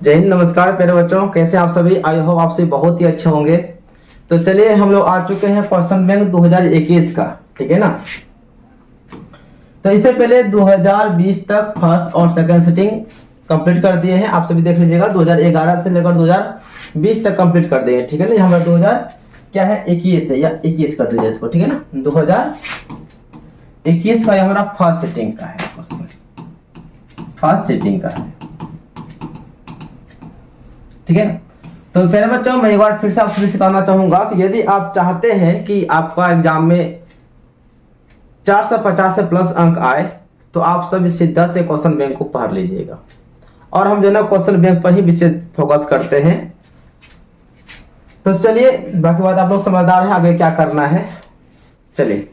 जय हिंद, नमस्कार प्यारे बच्चों, कैसे आप सभी। आई होप आप सभी बहुत ही अच्छे होंगे। तो चलिए हम लोग आ चुके हैं क्वेश्चन बैंक 2021 का, ठीक है ना। तो इससे पहले 2020 तक फर्स्ट और सेकंड सिटिंग कंप्लीट कर दिए हैं। आप सभी देख लीजिएगा, 2011 से लेकर 2020 तक कंप्लीट कर दिए, ठीक है ना। यहाँ पर 2000 क्या है 21 है, या 21 कर दीजिए इसको, ठीक है ना। 2021 का हमारा फर्स्ट सिटिंग का है, फर्स्ट सिटिंग का है, ठीक है। तो पहले बच्चों मैं एक बार फिर से आपसे सिखाना चाहूंगा कि यदि आप चाहते हैं कि आपका एग्जाम में 450 से प्लस अंक आए तो आप सब सीधा से क्वेश्चन बैंक को पढ़ लीजिएगा। और हम जो ना क्वेश्चन बैंक पर ही विशेष फोकस करते हैं। तो चलिए, बाकी बात आप लोग समझदार हैं, आगे क्या करना है। चलिए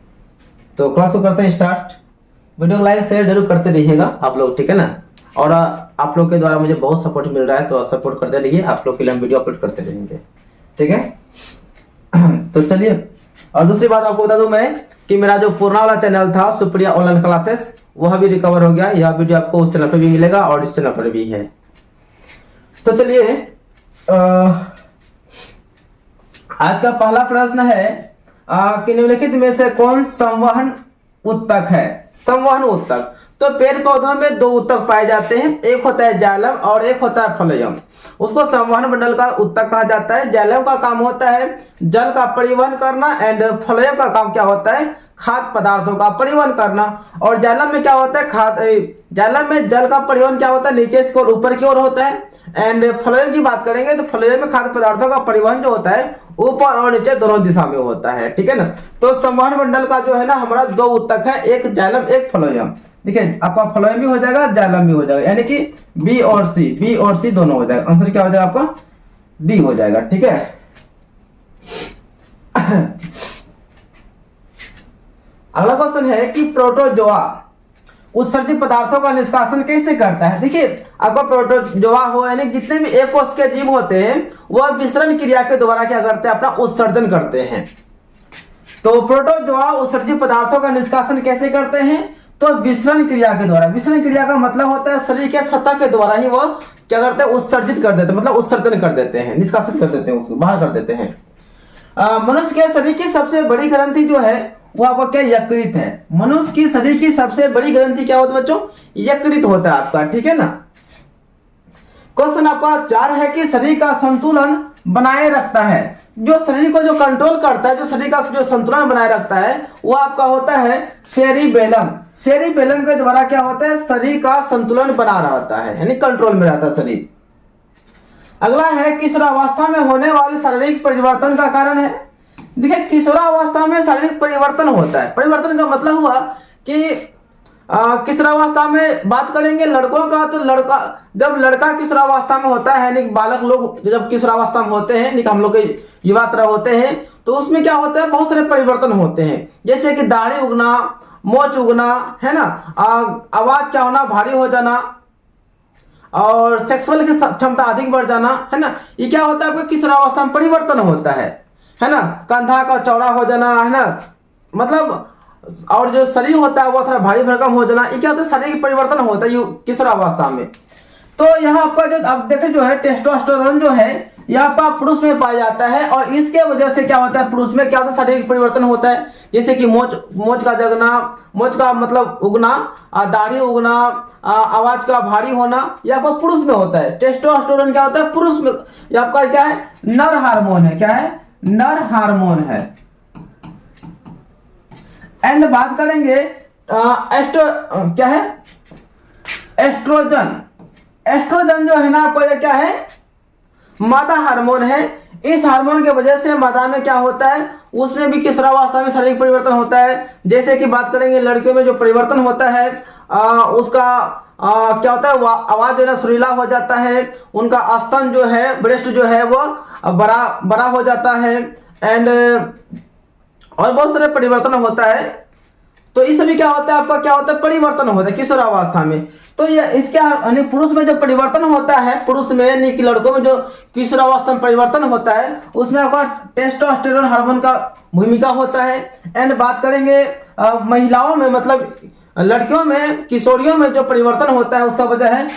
तो क्लास को करते हैं स्टार्ट। वीडियो लाइक शेयर जरूर करते रहिएगा आप लोग, ठीक है ना। और आप लोग के द्वारा मुझे बहुत सपोर्ट मिल रहा है, तो सपोर्ट करते रहिए। आप लोग के लिए हम वीडियो अपलोड करते रहेंगे, ठीक है। तो चलिए, और दूसरी बात आपको बता दूं मैं कि मेरा जो पुराना वाला चैनल था सुप्रिया ऑनलाइन क्लासेस, वह भी रिकवर हो गया। यह वीडियो आपको उस चैनल पर भी मिलेगा और इस चैनल पर भी है। तो चलिए, आज का पहला प्रश्न है कि निम्नलिखित में से कौन संवहन उत्तक है। संवहन उत्तक, तो पेड़ पौधों में दो उत्तक पाए जाते हैं, एक होता है जाइलम और एक होता है फ्लोएम। उसको संवहन मंडल का उत्तक कहा जाता है। जाइलम का काम होता है जल का परिवहन करना, एंड फ्लोएम का काम क्या होता है, खाद्य पदार्थों का परिवहन करना। और जाइलम में क्या होता है, जाइलम में जल का परिवहन क्या होता है, नीचे से और ऊपर की ओर होता है। एंड फ्लोएम की बात करेंगे तो फ्लोएम में खाद्य पदार्थों का परिवहन जो होता है ऊपर और नीचे दोनों दिशा में होता है, ठीक है ना। तो संवहन मंडल का जो है ना हमारा दो उत्तक है, एक जाइलम एक फ्लोएम। देखिए आपका फ्लोएम भी हो जाएगा, जाइलम भी हो जाएगा, यानी कि बी और सी दोनों हो जाएगा। आंसर क्या हो जाएगा आपका, डी हो जाएगा, ठीक है। अगला क्वेश्चन है कि प्रोटोजोआ उत्सर्जित पदार्थों का निष्कासन कैसे करता है। देखिए आपका प्रोटोजोआ हो, यानी जितने भी एक कोश के जीव होते हैं वह विसरण क्रिया के द्वारा क्या करते हैं, अपना उत्सर्जन करते हैं। तो प्रोटोजोआ उत्सर्जित पदार्थों का निष्कासन कैसे करते हैं, तो विसरण क्रिया के द्वारा। विसरण क्रिया का मतलब होता है शरीर के सतह के द्वारा ही वो क्या करते हैं, उत्सर्जित कर देते हैं, मतलब उत्सर्जन कर देते हैं, निष्कासित कर देते हैं, उसको बाहर कर देते हैं। मनुष्य के शरीर की सबसे बड़ी ग्रंथि जो है वो आपका क्या, यकृत है। मनुष्य की शरीर की सबसे बड़ी ग्रंथि क्या होती है बच्चों, यकृत होता है आपका, ठीक है ना। क्वेश्चन आपका 4 है कि शरीर का संतुलन बनाए रखता है। जो शरीर को जो कंट्रोल करता है, जो शरीर का जो संतुलन बनाए रखता है वो आपका होता है सेरिबेलम। सेरिबेलम के द्वारा क्या होता है, शरीर का संतुलन बना रहता है, यानी कंट्रोल में रहता है शरीर। अगला है किशोरावस्था में होने वाले शारीरिक परिवर्तन का कारण है। देखिए किशोरावस्था में शारीरिक परिवर्तन होता है। परिवर्तन का मतलब हुआ कि किशोरावस्था में बात करेंगे लड़कों का, तो जब लड़का किशोरावस्था में होता है, यानी बालक लोग जब किशोरावस्था में होते हैं, हम लोग के युवा तरह होते हैं, तो उसमें क्या होता है, बहुत सारे परिवर्तन होते हैं। जैसे कि दाढ़ी उगना, मोच उगना, है ना, आवाज क्या होना, भारी हो जाना, और सेक्सुअल की क्षमता अधिक बढ़ जाना, है ना। ये क्या होता है, आपका किशोरावस्था में परिवर्तन होता है ना। कंधा का चौड़ा हो जाना, है ना, मतलब, और जो शरीर होता है वो थोड़ा भारी भरकम हो जाना, ये क्या होता है, शारीरिक परिवर्तन होता है किशोरावस्था में। तो यहाँ पर जो आप देखें जो है टेस्टोस्टेरोन जो है यहाँ पर पुरुष में पाया जाता है, और इसके वजह से क्या होता है, पुरुष में क्या होता है, शारीरिक परिवर्तन होता है। जैसे कि मोच का जगना, मोच का मतलब उगना, दाढ़ी उगना, आवाज का भारी होना, ये आपका पुरुष में होता है। टेस्टोस्टेरोन क्या होता है, पुरुष में। ये आपका क्या है, नर हार्मोन है। क्या है, नर हार्मोन है। एंड बात करेंगे क्या है, एस्ट्रोजन। एस्ट्रोजन जो है ना आपको क्या है, मादा हार्मोन है। इस हार्मोन की वजह से मादा में क्या होता है, उसमें भी किशोरावस्था में शारीरिक परिवर्तन होता है। जैसे कि बात करेंगे लड़कियों में जो परिवर्तन होता है, उसका क्या होता है, आवाज जो है सुरीला हो जाता है, उनका स्तन जो है, ब्रेस्ट जो है वो बड़ा हो जाता है, एंड और बहुत सारे परिवर्तन होता है। तो इस समय क्या होता है, आपका क्या होता है, परिवर्तन होता है किशोरावस्था में। तो ये इसके यानी पुरुष में जो परिवर्तन होता है, पुरुष में यानी कि लड़कों में जो किशोरावस्था में परिवर्तन होता है, उसमें आपका टेस्टोस्टेरोन हार्मोन का भूमिका होता है। एंड बात करेंगे महिलाओं में, मतलब लड़कियों में, किशोरियों में जो परिवर्तन होता है उसका वजह है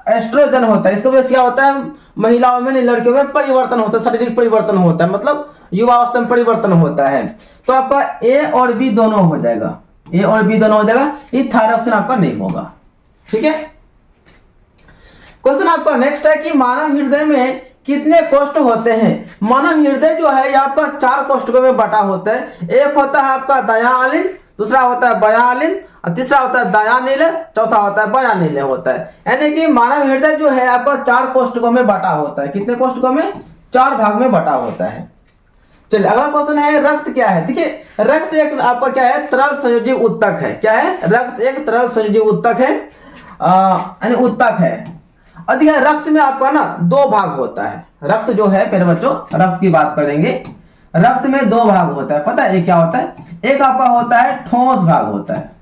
एस्ट्रोजन होता है, इसकी वजह से क्या होता है, महिलाओं में, लड़कियों में परिवर्तन होता है, शारीरिक परिवर्तन होता है, मतलब युवावस्था में परिवर्तन होता है। तो आपका ए और बी दोनों हो जाएगा, ए और बी दोनों हो जाएगा, ये थायरॉक्सिन आपका नहीं होगा। ठीक है। क्वेश्चन आपका नेक्स्ट है कि मानव हृदय में कितने कोष्ठ होते हैं। मानव हृदय जो है ये आपका 4 कोष्ठकों में बटा होता है। एक होता है आपका दयालिन, दूसरा होता है बयालिन, और तीसरा होता है दयानिल, चौथा होता है बयानिल होता है। यानी कि मानव हृदय जो है आपका 4 कोष्ठकों में बटा होता है। कितने कोष्ठकों में, 4 भाग में बटा होता है। चलिए अगला क्वेश्चन है, रक्त क्या है। देखिए रक्त एक आपका क्या है, तरल संयोजी उत्तक है। क्या है, रक्त एक तरल संयोजी उत्तक है, यानी उत्तक है। और देखिए रक्त में आपका ना 2 भाग होता है। रक्त जो है, पहले बच्चों रक्त की बात करेंगे। रक्त में 2 भाग होता है, पता है एक क्या होता है, एक आपका होता है ठोस भाग होता है,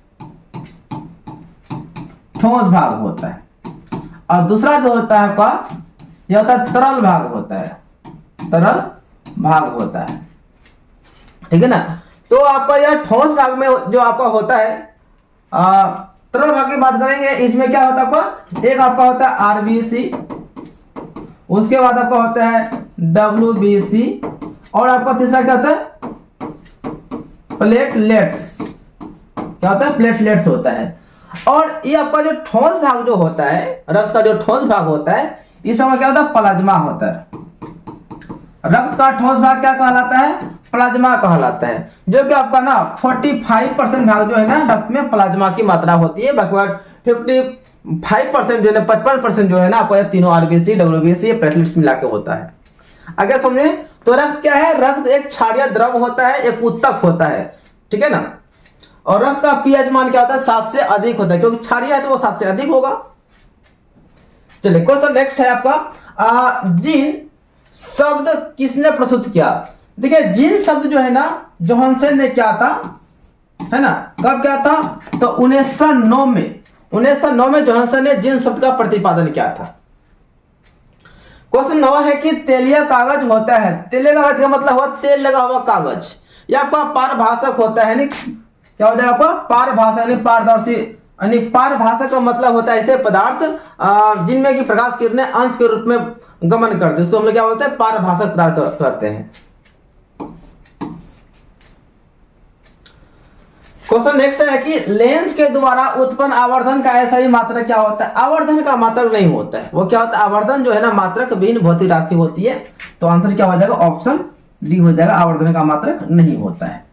ठोस भाग होता है, और दूसरा जो होता है आपका यह होता है तरल भाग होता है, तरल भाग होता है। ठीक है ना। तो आपका यह ठोस भाग में जो आपका होता है, तरल भाग की बात करेंगे, इसमें क्या होता है आपका, एक आपका होता है आरबीसी, उसके बाद आपका होता है डब्ल्यूबीसी, और आपका तीसरा क्या होता है, प्लेटलेट्स। क्या होता है, प्लेटलेट्स होता है। और ये आपका जो ठोस भाग जो होता है, रक्त का जो ठोस भाग होता है, इसमें क्या होता है, प्लाज्मा होता है। रक्त का ठोस भाग क्या कहलाता है, प्लाज्मा कहलाता है। जो कि आपका ना 45% भाग जो है ना रक्त में प्लाज्मा की मात्रा होती है। बाकी 55% जो है, 55% जो है ना आपको तीनों आरबीसी, डब्ल्यूबीसी, प्लेटलेट्स मिला के होता है। आगे समझे तो रक्त क्या है, रक्त एक क्षारीय द्रव होता है, एक उत्तक होता है। ठीक है ना। और रक्त का पीएच मान क्या होता है, 7 से अधिक होता है, क्योंकि क्षारीय है तो वो 7 से अधिक होगा। चलिए क्वेश्चन नेक्स्ट है आपका, जीन शब्द किसने प्रस्तुत किया। देखिए जीन शब्द जो है ना जोहानसन ने क्या था, है ना, कब क्या था, तो 1909 में जोहानसन ने जीन शब्द का प्रतिपादन किया था। क्वेश्चन 9 है कि तेलीय कागज होता है। तेलीय कागज का मतलब हुआ तेल लगा हुआ कागज। यह आपका पारभाषक होता है, यानी क्या हो जाएगा आपका, पारभाषक यानी पारदर्शी, यानी पारभाषक का मतलब होता है ऐसे पदार्थ जिनमें कि प्रकाश किरणें अंश के रूप में गमन करते हैं, उसको हम लोग क्या बोलते हैं, पारभाषक पदार्थ करते हैं। क्वेश्चन नेक्स्ट है कि लेंस के द्वारा उत्पन्न आवर्धन का ऐसा ही मात्रक क्या होता है। आवर्धन का मात्रक नहीं होता है, वो क्या होता है, आवर्धन जो है ना मात्रक विहीन भौतिक राशि होती है। तो आंसर क्या हो जाएगा, ऑप्शन डी हो जाएगा, आवर्धन का मात्रक नहीं होता है।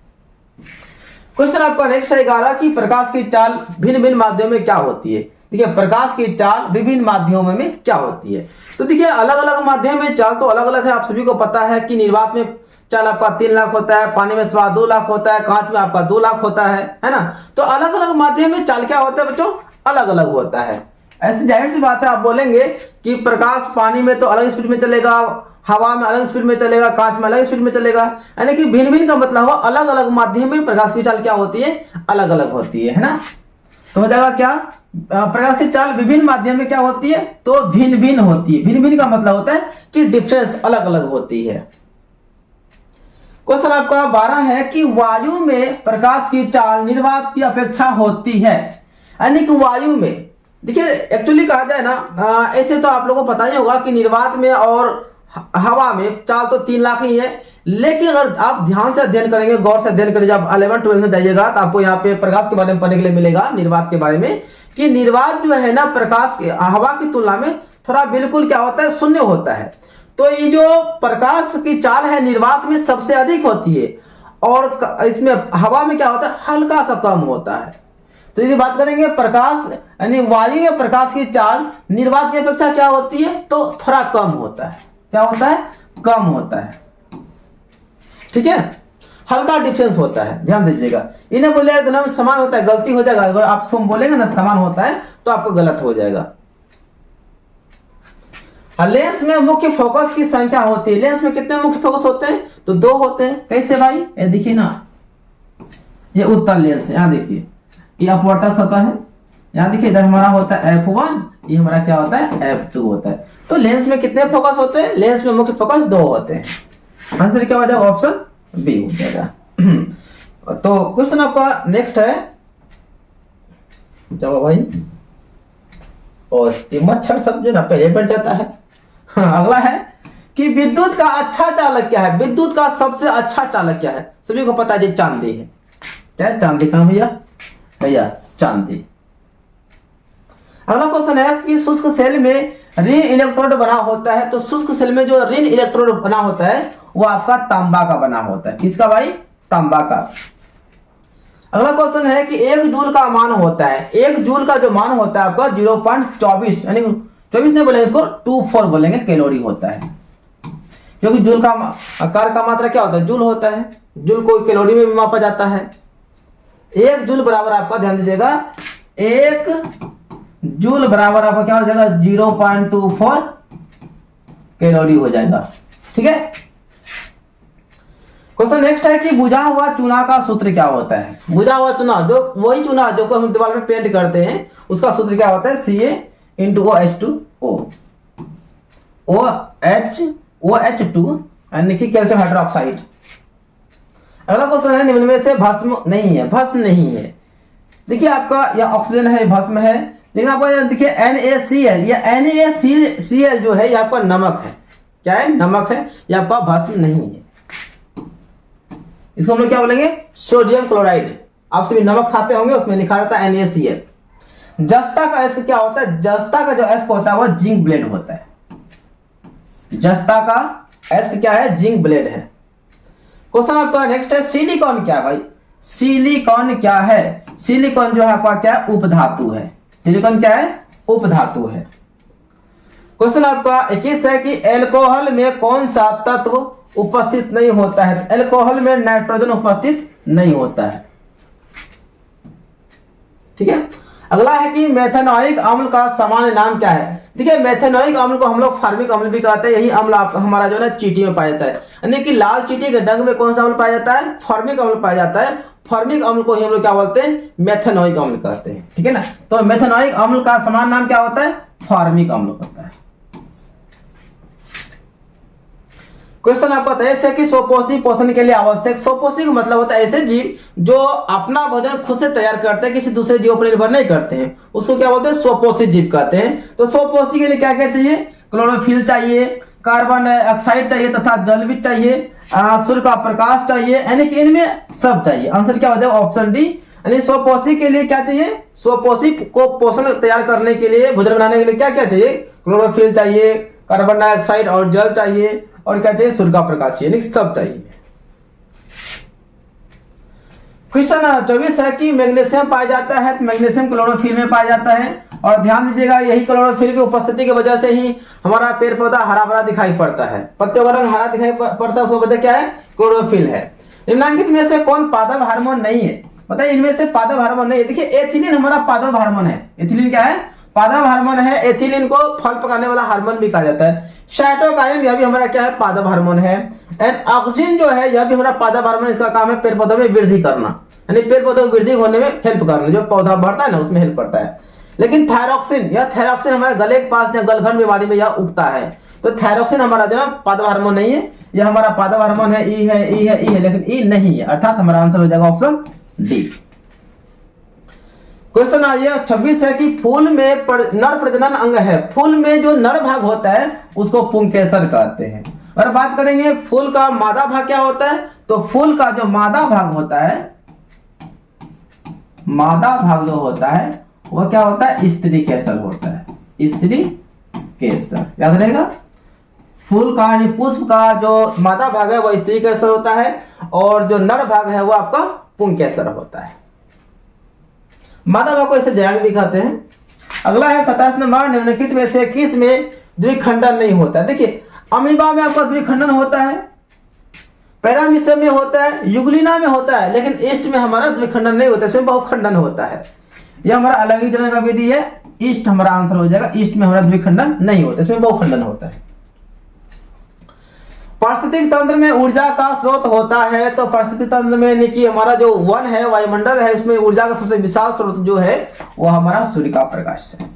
क्वेश्चन आपका नेक्स्ट है 11 कि प्रकाश की चाल भिन्न भिन्न माध्यमों में क्या होती है। देखिए प्रकाश की चाल विभिन्न माध्यमों में क्या होती है। तो देखिए अलग अलग माध्यम में चाल तो अलग अलग है, आप सभी को पता है कि निर्वात में चाल आपका 3 लाख होता है, पानी में 2.25 लाख होता है, कांच में आपका 2 लाख होता है ना। तो अलग अलग माध्यम में चाल क्या होता है बच्चों, अलग अलग होता है। ऐसी जाहिर सी बात है, आप बोलेंगे कि प्रकाश पानी में तो अलग स्पीड में चलेगा, हवा में अलग स्पीड में चलेगा, कांच में अलग स्पीड में चलेगा, यानी कि भिन्न भिन्न का मतलब हुआ अलग अलग माध्यम में प्रकाश की चाल क्या होती है, अलग अलग होती है ना। तो हो जाएगा क्या, प्रकाश की चाल विभिन्न माध्यम में क्या होती है, तो भिन्न भिन्न होती है। भिन्न भिन्न का मतलब होता है कि डिफरेंस अलग अलग होती है। क्वेश्चन आपका 12 है कि वायु में प्रकाश की चाल निर्वात की अपेक्षा होती है। यानी कि वायु में, देखिए एक्चुअली कहा जाए ना, ऐसे तो आप लोगों को पता ही होगा कि निर्वात में और हवा में चाल तो 3 लाख ही है। लेकिन अगर आप ध्यान से अध्ययन करेंगे, गौर से अध्ययन करेंगे, जब 11-12 में जाइएगा तो आपको यहाँ पे प्रकाश के बारे में पढ़ने के लिए मिलेगा, निर्वात के बारे में, कि निर्वात जो है ना प्रकाश के हवा की तुलना में थोड़ा बिल्कुल क्या होता है, शून्य होता है। तो ये जो प्रकाश की चाल है निर्वात में सबसे अधिक होती है, और इसमें हवा में क्या होता है, हल्का सा कम होता है। तो यदि बात करेंगे प्रकाश यानी वायु में प्रकाश की चाल निर्वात की अपेक्षा क्या होती है, तो थोड़ा कम होता है। क्या होता है, कम होता है। ठीक है, हल्का डिफरेंस होता है, ध्यान दीजिएगा। इन्हें बोले दोनों में समान होता है, गलती हो जाएगा। अगर आप सुन बोलेंगे ना समान होता है तो आपको गलत हो जाएगा। लेंस में मुख्य फोकस की संख्या होती है। लेंस में कितने मुख्य फोकस होते हैं, तो 2 होते हैं। कैसे भाई, ये देखिए ना, ये उत्तल लेंस है, यहाँ देखिए ये अपवर्तक सतह है, यहाँ देखिए इधर हमारा होता है f1, ये हमारा क्या होता है, f2 होता है। तो लेंस में कितने फोकस होते हैं, लेंस में मुख्य फोकस 2 होते हैं। आंसर क्या हो जाएगा, ऑप्शन बी हो जाएगा। तो क्वेश्चन आपका नेक्स्ट है, चलो भाई और ये मच्छर सब जो ना पहले बढ़ जाता है। हाँ, अगला है कि विद्युत का अच्छा चालक क्या है? विद्युत का सबसे अच्छा चालक क्या है? सभी को पता है जी, चांदी है। क्या है चांदी? कहां भैया? भैया चांदी। अगला क्वेश्चन है कि शुष्क सेल में ऋण इलेक्ट्रोड बना होता है, तो शुष्क सेल में जो ऋण इलेक्ट्रोड बना होता है वो आपका तांबा का बना होता है। किसका भाई? तांबा का। अगला क्वेश्चन है कि 1 जूल का मान होता है, 1 जूल का जो मान होता है आपका 0.24 यानी 24 नहीं बोलेंगे, इसको 24 बोलेंगे, कैलोरी होता है। क्योंकि जूल का आकार का मात्रा क्या होता है? जूल होता है। जूल को कैलोरी में भी मापा जाता है। 1 जूल बराबर आपका, ध्यान दीजिएगा, 1 जूल बराबर आपका क्या हो जाएगा? 0.24 कैलोरी हो जाएगा। ठीक है। क्वेश्चन नेक्स्ट है कि बुझा हुआ चूना का सूत्र क्या होता है? बुझा हुआ चूना, जो वही चूना जो को हम दीवार में पेंट करते हैं, उसका सूत्र क्या होता है? CaO2 OH2 यानी कि कैल्शियम हाइड्रोक्साइड। अगला क्वेश्चन है निम्न में से भस्म नहीं है? भस्म नहीं है। देखिए आपका यह ऑक्सीजन है, भस्म है, लेकिन आपको देखिए NaCl, या NaCl जो है ये आपका नमक है। क्या है? नमक है। ये आपका भस्म नहीं है। इसको हम लोग क्या बोलेंगे? Sodium chloride. आप सभी नमक खाते होंगे, उसमें लिखा रहता है NaCl। जस्ता का एस्क क्या होता है? जस्ता का जो एस्क होता है वो जिंक ब्लेड होता है। जस्ता का एस्क क्या है? जिंक ब्लेड है। क्वेश्चन आपका नेक्स्ट है, सिलिकॉन क्या है भाई? सिलिकॉन क्या है? सिलिकॉन जो है आपका क्या है? उपधातु है। सिलिकॉन क्या है? उपधातु है। क्वेश्चन आपका 21 है कि एल्कोहल में कौन सा तत्व उपस्थित नहीं होता है? एल्कोहल में नाइट्रोजन उपस्थित नहीं होता है। ठीक है। अगला है कि मेथेनॉइक अम्ल का सामान्य नाम क्या है? देखिए मेथेनॉइक अम्ल को हम लोग फार्मिक अम्ल भी कहते हैं। यही अम्ल हमारा जो है ना चींटी में पाया जाता है। यानी कि लाल चींटी के डंक में कौन सा अम्ल पाया जाता है? फार्मिक अम्ल पाया जाता है। फार्मिक अम्ल को ही हम लोग क्या बोलते हैं? मेथेनॉइक अम्ल कहते हैं। ठीक है ना। तो मेथेनॉइक अम्ल का समान नाम क्या होता है? फार्मिक अम्ल होता है। क्वेश्चन आपका तेईस है कि स्वपोषी पोषण के लिए आवश्यक। स्वपोषी का मतलब होता है ऐसे जीव जो अपना भोजन खुद से तैयार करते हैं, किसी दूसरे जीव पर निर्भर नहीं करते हैं, उसको क्या बोलते हैं? स्वपोषी जीव कहते हैं। तो स्वपोषी के लिए क्या क्या चाहिए? क्लोरोफिल चाहिए, कार्बन डाइऑक्साइड चाहिए तथा जल चाहिए, सूर्य का प्रकाश चाहिए, यानी कि इनमें सब चाहिए। आंसर क्या हो जाएगा? Option D. यानी स्वपोषी के लिए क्या चाहिए? स्वपोषी को पोषण तैयार करने के लिए, भोजन बनाने के लिए क्या क्या चाहिए? क्लोरोफिल चाहिए, कार्बन डाइऑक्साइड और जल चाहिए, और क्या चाहिए? सूर्य का प्रकाश चाहिए, सब चाहिए। क्वेश्चन 24 है कि मैग्नीशियम पाया जाता है, तो मैग्नीशियम क्लोरोफिल में पाया जाता है। और ध्यान दीजिएगा, यही क्लोरोफिल की उपस्थिति की वजह से ही हमारा पेड़ पौधा हरा भरा दिखाई पड़ता है। पत्तियों का रंग हरा दिखाई पड़ता है, उसकी वजह क्या है? क्लोरोफिल है। निम्नलिखित में से कौन पादप हार्मोन नहीं है? बताइए, इनमें से पादप हार्मोन नहीं है। देखिए एथिलीन हमारा पादप हार्मोन है। एथिलीन क्या है? पादप हार्मोन है। एथिलीन को फल पकाने वाला हार्मोन भी कहा जाता है। साइटोकाइन यह भी हमारा क्या है? पादप हार्मोन है। एंड ऑक्सिन जो है यह भी हमारा पादप हार्मोन। इसका काम है पेड़ पौधों में वृद्धि करना, यानी पेड़ पौधों की वृद्धि होने में हेल्प करना, जो पौधा बढ़ता है ना उसमें हेल्प करता है। लेकिन थायरॉक्सिन, यह थायरॉक्सिन हमारे गले के पास या गलघन बीमारी में यह उगता है। तो थायरॉक्सिन हमारा जो है पादप हार्मोन नहीं है, यह हमारा पादप हार्मोन है। ई है, ई है, ई है, लेकिन ई नहीं है, अर्थात हमारा आंसर हो जाएगा ऑप्शन डी। क्वेश्चन आइए 26 है कि फूल में नर प्रजनन अंग है। फूल में जो नर भाग होता है उसको पुंकेसर कहते हैं। और बात करेंगे फूल का मादा भाग क्या होता है, तो फूल का जो मादा भाग होता है, मादा भाग जो होता है वह क्या होता है? स्त्री केसर होता है। स्त्री केसर याद रहेगा। फूल का यानी पुष्प का जो मादा भाग है वह स्त्री केसर होता है, और जो नर भाग है वह आपका पुंकेसर होता है। मादा भाग को इसे जयांग भी कहते हैं। अगला है 27 नंबर, निम्नलिखित में से किस में द्विखंडन नहीं होता है? देखिए अमीबा में आपका द्विखंडन होता है, पैरामीशियम में होता है, युग्लिना में होता है, लेकिन ईस्ट में हमारा द्विखंडन नहीं होता, इसमें बहुखंडन होता है। यह हमारा अलगीकरण का विधि है। ईस्ट हमारा आंसर हो जाएगा। ईस्ट में हमारा द्विखंडन नहीं होता, इसमें बहुखंडन होता है। पारिस्थितिक तंत्र में ऊर्जा का स्रोत होता है, तो पारिस्थितिक तंत्र में यानी कि हमारा जो वन है, वायुमंडल है, इसमें ऊर्जा का सबसे विशाल स्रोत जो है वो हमारा सूर्य का प्रकाश है।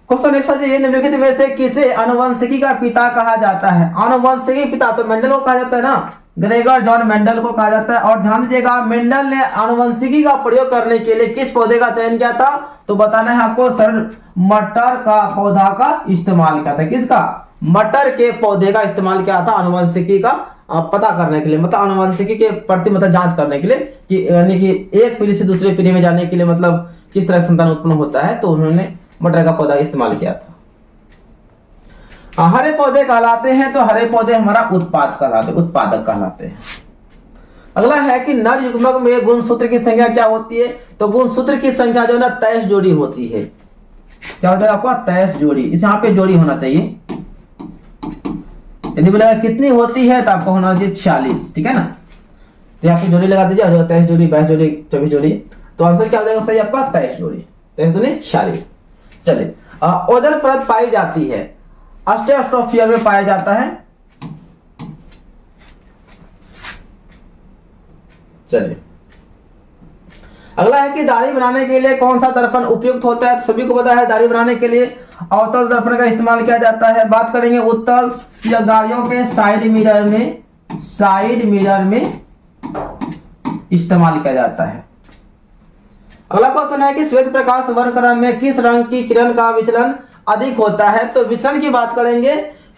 क्वेश्चन नेक्स्ट है, निम्नलिखित में से किसे आनुवंशिकी का पिता कहा जाता है? आनुवंशिकी पिता तो मेंडल को कहा जाता है ना, ग्रेगर जॉन मेंडल को कहा जाता है। और ध्यान दीजिएगा, मेंडल ने आनुवंशिकी का प्रयोग करने के लिए किस पौधे का चयन किया था? तो बताना है आपको सर, मटर का पौधा का इस्तेमाल किया था। किसका? मटर के पौधे का इस्तेमाल किया था आनुवंशिकी का पता करने के लिए, मतलब आनुवंशिकी के प्रति मतलब जांच करने के लिए कि यानी कि एक पीढ़ी से दूसरे पीढ़ी में जाने के लिए मतलब किस तरह संतान उत्पन्न होता है, तो उन्होंने मटर का पौधा इस्तेमाल किया था। हरे पौधे कहलाते हैं, तो हरे पौधे हमारा उत्पादक कहलाते हैं। अगला है कि नर युग्मक में गुणसूत्र की संख्या क्या होती है? तो गुणसूत्र की संख्या जो है ना 23 जोड़ी होती है। क्या होता है आपका? 23 जोड़ी। इस यहाँ पे जोड़ी होना चाहिए। यदि बोलेगा कितनी होती है तो आपको होना चाहिए 46, ठीक है ना। तो यहाँ पे जोड़ी लगा दीजिए, 23 जोड़ी, 22 जोड़ी, 24 जोड़ी, तो आंसर क्या हो जाएगा सही आपका? 23 जोड़ी। 23 दूनी 46। चलिए, ओजोन परत पाई जाती है, स्ट्रेटोस्फीयर में पाया जाता है। चलिए, अगला है कि दाढ़ी बनाने के लिए कौन सा दर्पण उपयुक्त होता है? तो सभी को पता है दाढ़ी बनाने के लिए अवतल दर्पण का इस्तेमाल किया जाता है। बात करेंगे उत्तल या गाड़ियों के साइड मिरर में इस्तेमाल किया जाता है। अगला क्वेश्चन है कि श्वेत प्रकाश वर्णक्रम में किस रंग की किरण का विचलन अधिक होता है? तो विचलन की बात करेंगे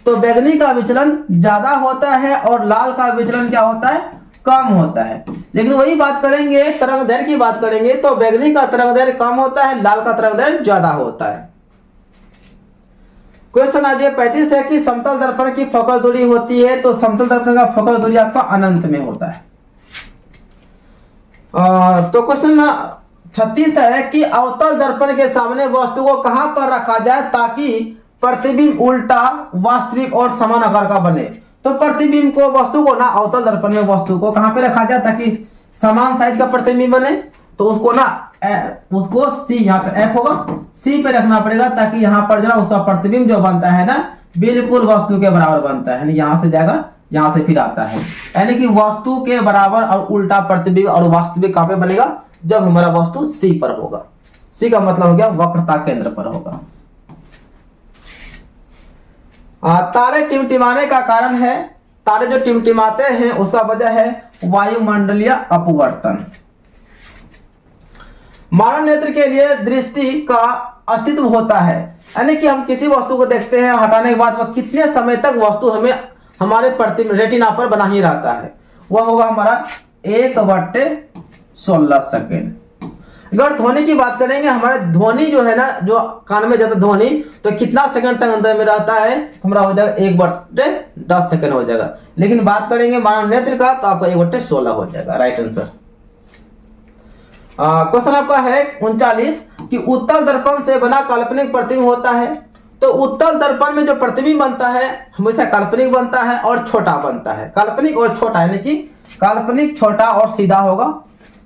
तो बैंगनी का विचलन ज्यादा होता है और लाल का विचलन क्या होता है? कम होता है। लेकिन वही बात करेंगे तरंग दैर्घ्य की बात करेंगे तो बैंगनी का तरंग दैर्घ्य कम होता है, लाल का तरंग दैर्घ्य ज्यादा होता है। क्वेश्चन आज 35 है कि समतल दर्पण की फोकल दूरी होती है, तो समतल दर्पण का फोकल दूरी आपका अनंत में होता है। तो क्वेश्चन 36 है कि अवतल दर्पण के सामने वस्तु को कहां पर रखा जाए ताकि प्रतिबिंब उल्टा, वास्तविक और समान आकार का बने? तो प्रतिबिंब को, वस्तु को ना, अवतल दर्पण में वस्तु को कहां पे रखा जाए ताकि समान साइज का प्रतिबिंब बने? तो उसको ना उसको सी, यहाँ पे एफ होगा, सी पे रखना पड़ेगा ताकि यहाँ पर जो ना उसका प्रतिबिंब जो बनता है ना बिल्कुल वस्तु के बराबर बनता है। यहाँ से जाएगा, यहाँ से फिर आता है, यानी कि वस्तु के बराबर और उल्टा प्रतिबिंब और वास्तविक कहां पे बनेगा? जब हमारा वस्तु सी पर होगा। सी का मतलब हो गया वक्रता केंद्र पर होगा। तारे टिमटिमाने का कारण है, तारे जो टिमटिमाते हैं उसका वजह है वायुमंडलीय अपवर्तन। मानव नेत्र के लिए दृष्टि का अस्तित्व होता है, यानी कि हम किसी वस्तु को देखते हैं, हटाने के बाद वह कितने समय तक वस्तु हमें हमारे रेटिना पर बना ही रहता है, वह होगा हमारा 1/16 सेकेंड। अगर ध्वनि की बात करेंगे, हमारे ध्वनि जो है ना, जो कान में जाता ध्वनि, तो कितना सेकंड तक अंदर में रहता है? हमारा हो जाएगा 1/10 सेकंड हो जाएगा। लेकिन बात करेंगे मानव नेत्र का तो आपका 1/16 हो जाएगा, राइट आंसर। क्वेश्चन आपका है 39 कि उत्तल दर्पण से बना काल्पनिक प्रतिबिंब होता है। तो उत्तल दर्पण में जो प्रतिबिंब बनता है हमेशा काल्पनिक बनता है और छोटा बनता है। काल्पनिक और छोटा, यानी कि काल्पनिक छोटा और सीधा होगा।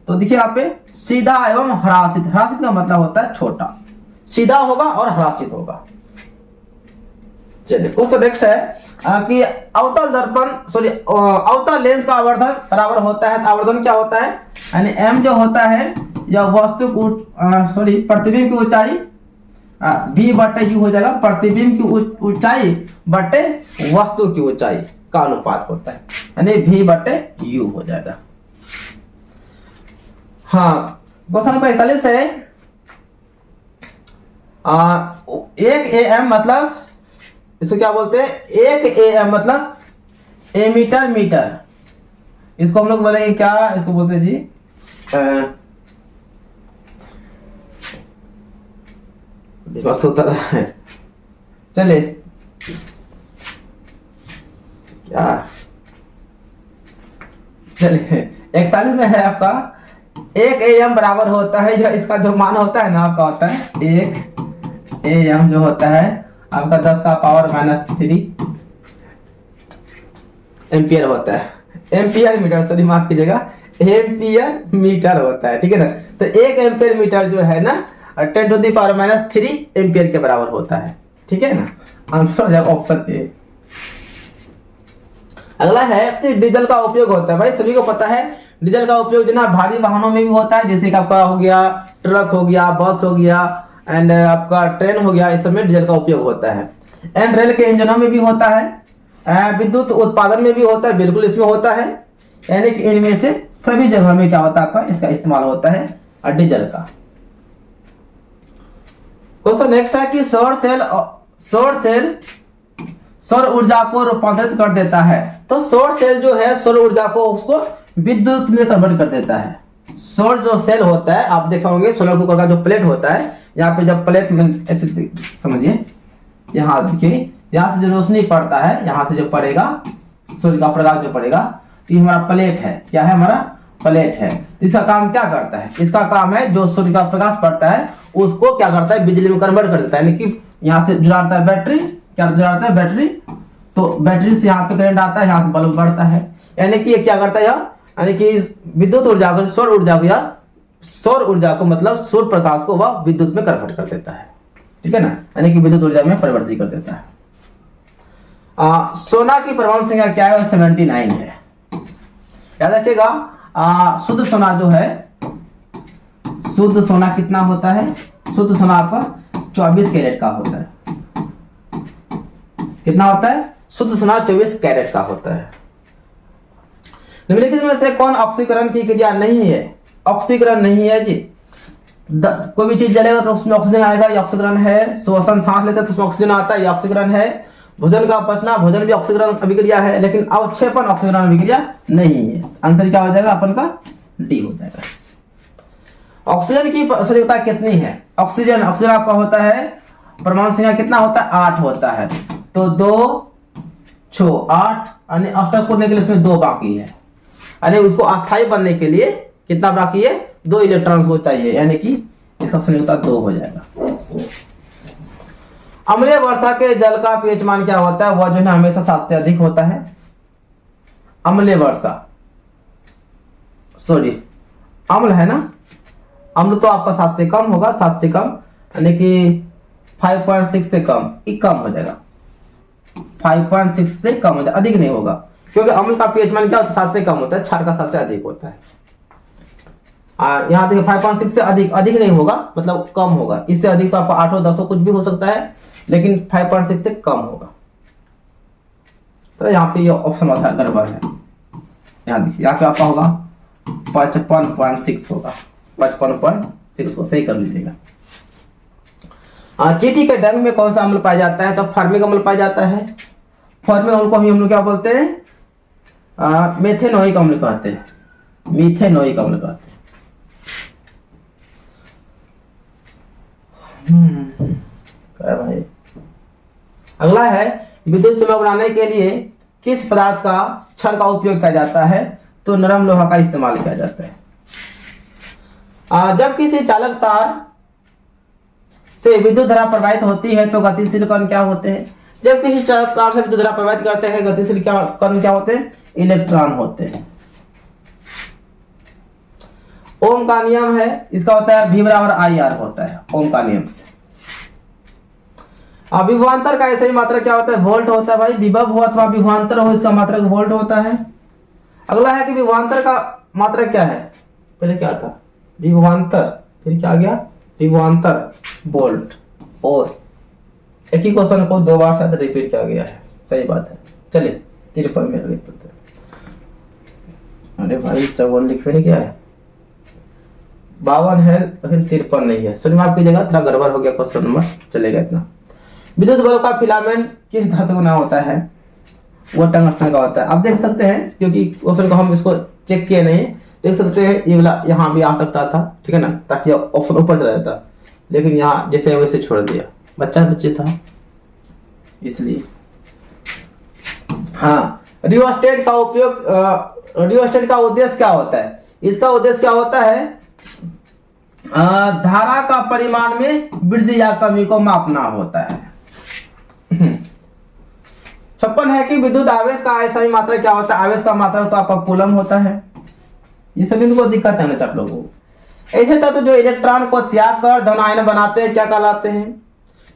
तो देखिए यहाँ पे सीधा एवं ह्रासित, ह्रासित का मतलब होता है छोटा, सीधा होगा और ह्रासित होगा। चलिए, क्वेश्चन नेक्स्ट है कि अवतल दर्पण अवतल लेंस का आवर्धन बराबर होता है। आवर्धन क्या होता है? यानी m जो होता है या वस्तु को प्रतिबिंब की ऊंचाई v/u हो जाएगा। प्रतिबिंब की ऊंचाई बटे वस्तु की ऊंचाई का अनुपात होता है, यानी v/u हो जाएगा। हाँ, क्वेश्चन नंबर 41 है 1 AM मतलब, इसको क्या बोलते हैं? 1 AM मतलब एमीटर मीटर। इसको हम लोग बोलेंगे क्या? इसको बोलते हैं जी दिमाग से उतर रहा है। चलिए, क्या? चलिए, 41 में है आपका 1 AM बराबर होता है, या इसका जो मान होता है ना आपका होता है 1 AM जो होता है आपका 10⁻³ एम्पियर होता है। एम्पियर मीटर, सॉरी माफ कीजिएगा, एम्पियर मीटर होता है, ठीक है ना। तो 1 एम्पियर मीटर जो है ना 10⁻³ एम्पियर के बराबर होता है, ठीक है ना। आंसर हो जाएगा ऑप्शन ए। अगला है कि डीजल का उपयोग होता है। भाई सभी को पता है डीजल का उपयोग जो ना भारी वाहनों में भी होता है, जैसे कि आपका हो गया ट्रक हो गया, बस हो गया एंड आपका ट्रेन हो गया, इस सब में डीजल का उपयोग होता है। एंड रेल के इंजनों में भी होता है, विद्युत उत्पादन में भी होता है, बिल्कुल इसमें होता है, यानी कि इनमें से सभी जगह में क्या होता है आपका इसका इस्तेमाल होता है डीजल का। क्वेश्चन नेक्स्ट है कि सौर सेल सौर ऊर्जा को रूपांतरित कर देता है। तो सौर सेल जो है सौर ऊर्जा को उसको विद्युत में कन्वर्ट कर देता है। सौर जो सेल होता है आप देखा होंगे सोलर कुकर का जो प्लेट होता है, यहाँ पे जब प्लेट में ऐसे समझिए, यहाँ देखिए यहाँ से जो रोशनी पड़ता है, यहाँ से जो पड़ेगा सूर्य का प्रकाश जो पड़ेगा, तो ये हमारा प्लेट है। क्या है? हमारा प्लेट है। इसका काम क्या करता है? इसका काम है जो सूर्य का प्रकाश पड़ता है उसको क्या करता है बिजली में कन्वर्ट कर देता है, यानी कि यहाँ से जुड़ाता है बैटरी, क्या जुड़ाता है बैटरी, तो बैटरी से यहाँ पे करंट आता है, यहाँ से बल्ब बढ़ता है, यानी कि ये क्या करता है यानी कि विद्युत ऊर्जा को सौर ऊर्जा को या सौर ऊर्जा को मतलब सूर्य प्रकाश को वह विद्युत में कन्वर्ट कर देता है, ठीक है ना, यानी कि विद्युत ऊर्जा में परिवर्तित कर देता है। सोना की परमाणु संख्या क्या है? 79 है। याद रखिएगा शुद्ध सोना जो है, शुद्ध सोना कितना होता है? शुद्ध सोना आपका 24 कैरेट का होता है। कितना होता है? शुद्ध सोना 24 कैरेट का होता है। निम्नलिखित में से कौन ऑक्सीकरण की क्रिया नहीं है? ऑक्सीकरण नहीं है जी। कोई भी चीज जलेगा तो उसमें ऑक्सीजन आएगा, ये ऑक्सीकरण है। श्वसन सांस लेते हैं तो उसमें ऑक्सीजन आता है, ये ऑक्सीकरण है। भोजन का पचना, भोजन भी ऑक्सीकरण अभिक्रिया है, लेकिन अवक्षेपण ऑक्सीकरण अभिक्रिया नहीं है। आंसर क्या हो जाएगा अपन का? डी हो जाएगा। ऑक्सीजन की संयोजकता कितनी है? ऑक्सीजन आपका होता है परमाणु संख्या कितना होता है? 8 होता है। तो 2 6 8 यानी अष्टक पूर्ण के लिए इसमें 2 बाकी है, यानी उसको अस्थायी बनने के लिए कितना बाकी है? 2 इलेक्ट्रॉन को चाहिए, यानी कि इसका संयोजकता 2 हो जाएगा। अम्लीय वर्षा के जल का पीएच मान क्या होता है? वह जो है हमेशा 7 से अधिक होता है। अम्लीय वर्षा, सॉरी अम्ल है ना, अम्ल तो आपका 7 से कम होगा, 7 से कम यानी कि 5.6 से कम, ये कम हो जाएगा। 5.6 से कम हो जाएगा, अधिक नहीं होगा, क्योंकि अम्ल का पीएच मान क्या होता है? 7 से कम होता है, क्षार का 7 से अधिक होता है। यहाँ देखिए 5.6 से अधिक नहीं होगा, मतलब कम होगा। इससे अधिक तो आपको 8 10 कुछ भी हो सकता है, लेकिन 5.6 से कम होगा। तो यहाँ पे ये ऑप्शन होता है गड़बड़ है। यहाँ देखिए यहाँ पे आपका होगा 55.6 होगा, 55.6 को सही कर लीजिएगा। चींटी के डंक में कौन सा अम्ल पाया जाता है? तो फॉर्मिक अम्ल पाया जाता है। फॉर्मिक अम्ल को हम लोग क्या बोलते हैं? मेथेनोइक अम्ल कहते हैं, मीथेनोइक अम्ल कहते हैं। भाई अगला है विद्युत चुंबक बनाने के लिए किस पदार्थ का क्षण का उपयोग किया जाता है? तो नरम लोहा का इस्तेमाल किया जाता है। जब किसी चालक तार से विद्युत धारा प्रवाहित होती है तो गतिशील कण क्या होते हैं? जब किसी चालक तार से विद्युत धारा प्रवाहित करते हैं गतिशील कण क्या होते हैं? इलेक्ट्रॉन होते हैं। ओम का नियम है, इसका होता है V बराबर IR होता है ओम का नियम से। विभवांतर का ऐसा ही मात्रा क्या होता है? वोल्ट होता है भाई। विभव हो अथवा विभवांतर हो, इसका मात्रा वोल्ट होता है। अगला है कि विभवांतर का मात्रा क्या है? पहले क्या था? विभवांतर, फिर क्या आ गया? विभवांतर वोल्ट। और एक ही क्वेश्चन को 2 बार शायद रिपीट किया गया है, सही बात है। चलिए 53 में लिख देते हैं। अरे भाई 54 लिखे नहीं, क्या है? 52 है लेकिन 53 नहीं है। सुनिए आपकी जगह थोड़ा गड़बड़ हो गया क्वेश्चन नंबर, चलेगा इतना। विद्युत बल्ब का फिलामेंट किस धातु का होता है? वो टंगस्टन का होता है। आप देख सकते हैं, क्योंकि क्वेश्चन को हम इसको चेक किए नहीं, देख सकते हैं ये वाला यहाँ भी आ सकता था, ठीक है ना, ताकि ऑप्शन ऊपर चला जाता, लेकिन यहाँ जैसे वैसे छोड़ दिया। बच्चे था इसलिए। हाँ, रियोस्टेट का उपयोग, रियोस्टेट का उद्देश्य क्या होता है? इसका उद्देश्य क्या होता है? धारा का परिमाण में वृद्धि या कमी को मापना होता है। 56 है कि विद्युत आवेश का ऐसा ही मात्रा क्या होता है? आवेश का मात्रा तो आपका कूलम होता है। ये सब इनको दिक्कत है ना आप लोगों को। ऐसे तत्व जो इलेक्ट्रॉन को त्याग कर धन आयन बनाते हैं क्या कहलाते हैं?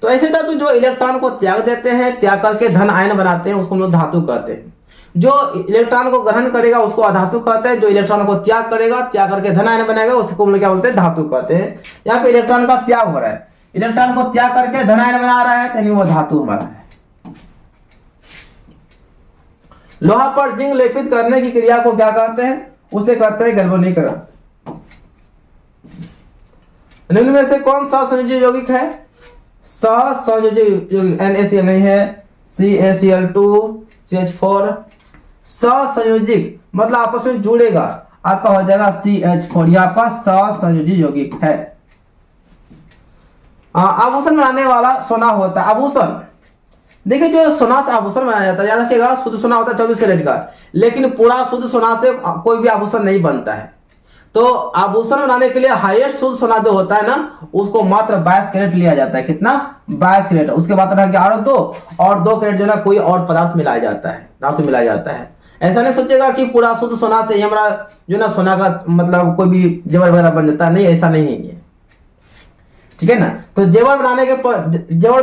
तो ऐसे तत्व जो इलेक्ट्रॉन को त्याग देते हैं, त्याग करके धन आयन बनाते हैं, उसको हम लोग धातु कहते हैं। जो इलेक्ट्रॉन को ग्रहण करेगा उसको अधातु कहते हैं। जो इलेक्ट्रॉन को त्याग करेगा, त्याग करके धन आयन बनाएगा, उसको हम लोग क्या बोलते हैं? धातु कहते हैं। यहाँ पे इलेक्ट्रॉन का त्याग हो रहा है, इलेक्ट्रॉन को त्याग करके धन आयन बना रहा है, यानी वो धातु हमारा है। लोहा पर जिंक लेपित करने की क्रिया को क्या कहते हैं? उसे कहते हैं गैल्वेनीकरण। निम्न में से कौन सा संयोजी यौगिक है? सहसंयोजी यौगिक NaCl नहीं है, CaCl2 CH4। सहसंयोजिक मतलब आपस में जुड़ेगा, आपका हो जाएगा CH4, यह आपका सहसंयोजी यौगिक है। आभूषण बनाने वाला सोना होता है। आभूषण देखिए, जो सोना से आभूषण बनाया जाता है, याद रखिएगा शुद्ध सोना होता है 24 कैरेट का, लेकिन पूरा शुद्ध सोना से कोई भी आभूषण नहीं बनता है। तो आभूषण बनाने के लिए हाईएस्ट शुद्ध सोना जो होता है ना, उसको मात्र 22 कैरेट लिया जाता है। कितना? 22 कैरेट। उसके बाद रह गया और 2 कैरेट जो ना कोई और पदार्थ मिलाया जाता है, धातु मिलाया जाता है। ऐसा नहीं सोचेगा कि पूरा शुद्ध सोना से ही हमारा जो ना सोना का मतलब कोई भी जेवर वगैरह बन जाता है, नहीं, ऐसा नहीं है, ठीक है ना। तो जेवर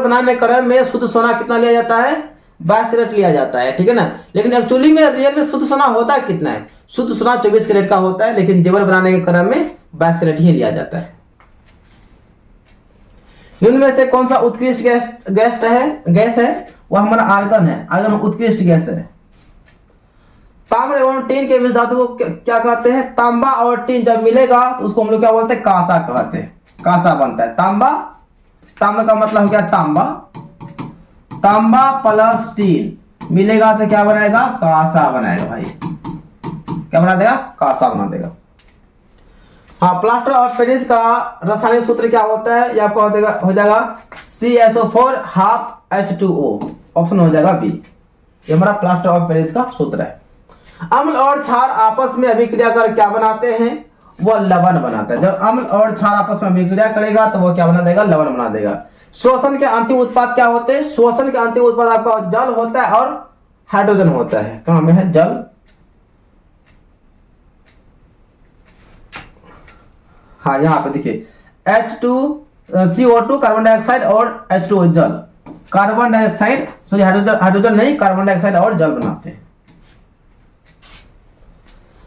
बनाने क्रम में शुद्ध सोना कितना लिया जाता है? 22 कैरेट लिया जाता है, ठीक है ना। लेकिन एक्चुअली में रियल में शुद्ध सोना होता है कितना है? शुद्ध सोना 24 कैरेट का होता है, लेकिन जेवर बनाने के क्रम में 22 कैरेट ही लिया जाता है। निम्न में से कौन सा उत्कृष्ट गैस है? वह हमारा आर्गन है। आर्गन उत्कृष्ट गैस है। ताम्र एवं टीन के मिश्र धातु को क्या कहते हैं? तांबा और टीन जब मिलेगा उसको हम लोग क्या बोलते हैं? कांसा कहते हैं। कांसा बनता है। ताम्र का मतलब हो गया तांबा प्लस टीन मिलेगा तो क्या बनाएगा? कांसा बनाएगा भाई। क्या बना देगा? कांसा बना देगा। हाँ, प्लास्टर ऑफ पेरिस का रासायनिक सूत्र क्या होता है? ये आपका हो जाएगा CSO4 हाफ H2O। ऑप्शन हो जाएगा बी। ये हमारा प्लास्टर ऑफ पेरिस का सूत्र है। अम्ल और क्षार आपस में अभिक्रिया कर क्या बनाते हैं? वो लवण बनाता है। जब अम्ल और क्षार आपस में अभिक्रिया करेगा तो वो क्या बना देगा? लवण बना देगा। श्वसन के अंतिम उत्पाद क्या होते हैं? श्वसन के अंतिम उत्पाद आपका जल होता है और हाइड्रोजन होता है। कहां में है? जल। हाँ, यहाँ पे देखिए CO2 कार्बन डाइऑक्साइड और H2O जल। कार्बन डाइऑक्साइड सॉरी हाइड्रोजन नहीं, कार्बन डाइऑक्साइड और जल बनाते हैं।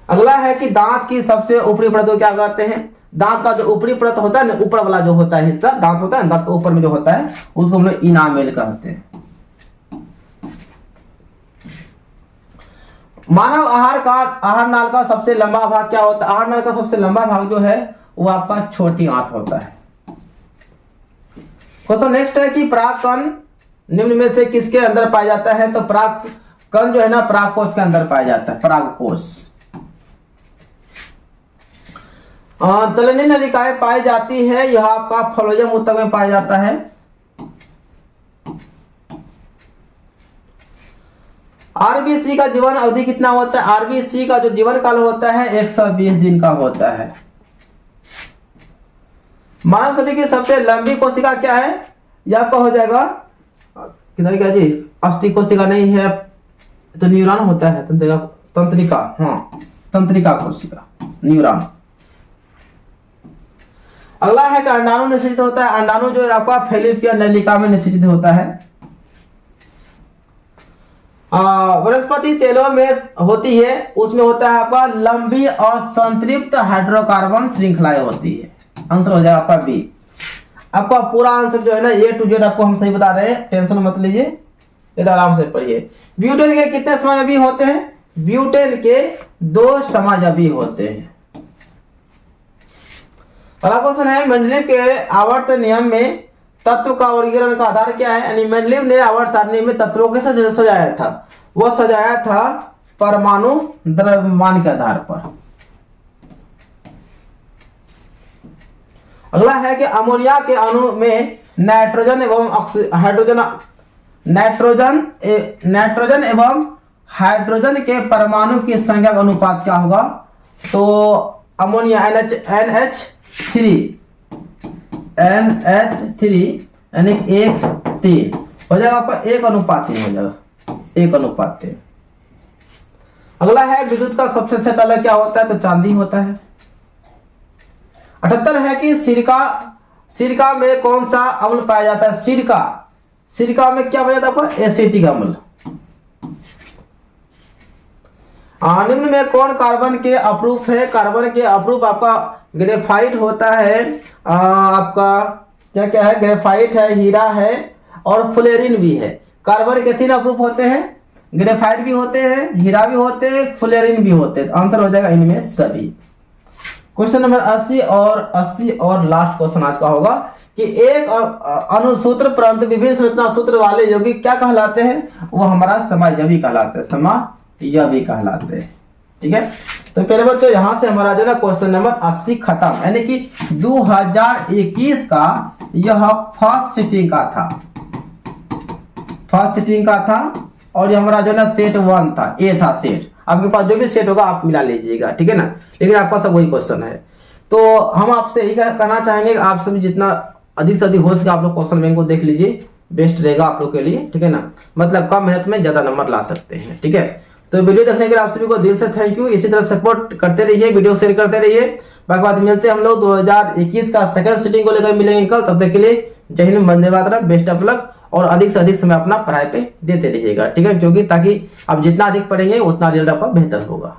अगला है कि दांत की सबसे ऊपरी परत को क्या कहते हैं? दांत का जो ऊपरी परत होता है ना, ऊपर वाला जो होता है हिस्सा दांत होता है, दांत के ऊपर में जो होता है उसको हम लोग इनामेल कहते हैं। मानव आहार नाल का सबसे लंबा भाग क्या होता है? आहार नाल का सबसे लंबा भाग जो है वो आपका छोटी आंत होता है। क्वेश्चन नेक्स्ट है कि पराग कण निम्न में से किसके अंदर पाया जाता है? तो पराग कण जो है ना परागकोश के अंदर पाया जाता है। परागकोश। चलनी नलिकाएं पाई जाती है, यह आपका फ्लोएम ऊतक में पाया जाता है। आरबीसी का जीवन अवधि कितना होता है? आरबीसी का जो जीवन काल होता है 120 दिन का होता है। मानव शरीर की सबसे लंबी कोशिका क्या है? यह आपका हो जाएगा किधर क्या जी? अस्थि कोशिका नहीं है तो न्यूरॉन होता है। तंत्रिका। हाँ, तंत्रिका कोशिका, न्यूरॉन। अगला है कि अंडाणु निषेचित होता है। अंडाणु जो आपका फैलिपिया नलिका में निषेचित होता है। वनस्पति तेलों में होती है, उसमें होता है आपका लंबी और संतृप्त हाइड्रोकार्बन श्रृंखलाएं होती है। आंसर हो जाएगा आपका बी। आपका पूरा आंसर जो है ना A to Z आपको हम सही बता रहे हैं, टेंशन मत लीजिए, ये आराम से पढ़िए। ब्यूटेन के कितने समाजबी होते हैं? ब्यूटेन के 2 समाजबी होते हैं। अगला क्वेश्चन है मेंडलीव के आवर्त नियम में तत्व का वर्गीकरण का आधार क्या है? यानी मेंडलीव ने आवर्त सारणी में तत्वों के साथ सजाया था। वो सजाया था परमाणु द्रव्यमान के आधार पर। अगला है कि अमोनिया के अणु में नाइट्रोजन एवं नाइट्रोजन एवं हाइड्रोजन के परमाणु की संख्या का अनुपात क्या होगा? तो अमोनिया NH3 यानी 1:3 हो जाएगा आपका 1:3 हो जाएगा, 1:3। अगला है विद्युत का सबसे अच्छा चालक क्या होता है? तो चांदी होता है। 78 है कि सिरका में कौन सा अम्ल पाया जाता है? सिरका में क्या पाया जाता है? एसिटिक अम्ल। निम्न में कौन कार्बन के अपरूप है? कार्बन के अपरूप आपका ग्रेफाइट होता है। आपका क्या है? ग्रेफाइट है, हीरा है और फ्लोरीन भी है। कार्बन के 3 अपरूप होते हैं, ग्रेफाइट भी होते हैं, हीरा भी होते हैं, फुलेरिन भी होते हैं। आंसर हो जाएगा इनमें सभी। क्वेश्चन नंबर 80 और लास्ट क्वेश्चन आज का होगा कि एक अनुसूत्र परंतु विभिन्न संरचना सूत्र वाले यौगिक क्या कहलाते हैं? वो हमारा समायवी कहलाते हैं, समायवी कहलाते हैं। ठीक है, तो पहले बच्चों यहां से हमारा जो है क्वेश्चन नंबर 80 खत्म, यानी कि 2021 का यह फर्स्ट सिटिंग का था और ये हमारा जो है सेट 1 था, ए था सेट। आपके पास जो भी सेट होगा आप मिला लीजिएगा, ठीक है ना, लेकिन आपका सब वही क्वेश्चन है। तो हम आपसे यही कहना चाहेंगे कि आप सभी जितना अधिक से अधिक हो सके आप लोग क्वेश्चन बैंक को देख लीजिए, बेस्ट रहेगा आप लोग के लिए, ठीक है ना, मतलब कम मेहनत में ज्यादा नंबर ला सकते हैं। ठीक है, तो वीडियो देखने के लिए आप सभी को दिल से थैंक यू। इसी तरह सपोर्ट करते रहिए, वीडियो शेयर करते रहिए। बाकी बात मिलते हैं हम लोग 2021 का सेकंड सिटिंग को लेकर मिलेंगे कल। तब तक के लिए जय Hind, Vande Mataram, best of luck और अधिक से अधिक समय अपना पढ़ाई पे देते रहिएगा, ठीक है, क्योंकि ताकि आप जितना अधिक पढ़ेंगे उतना रिजल्ट आपका बेहतर होगा।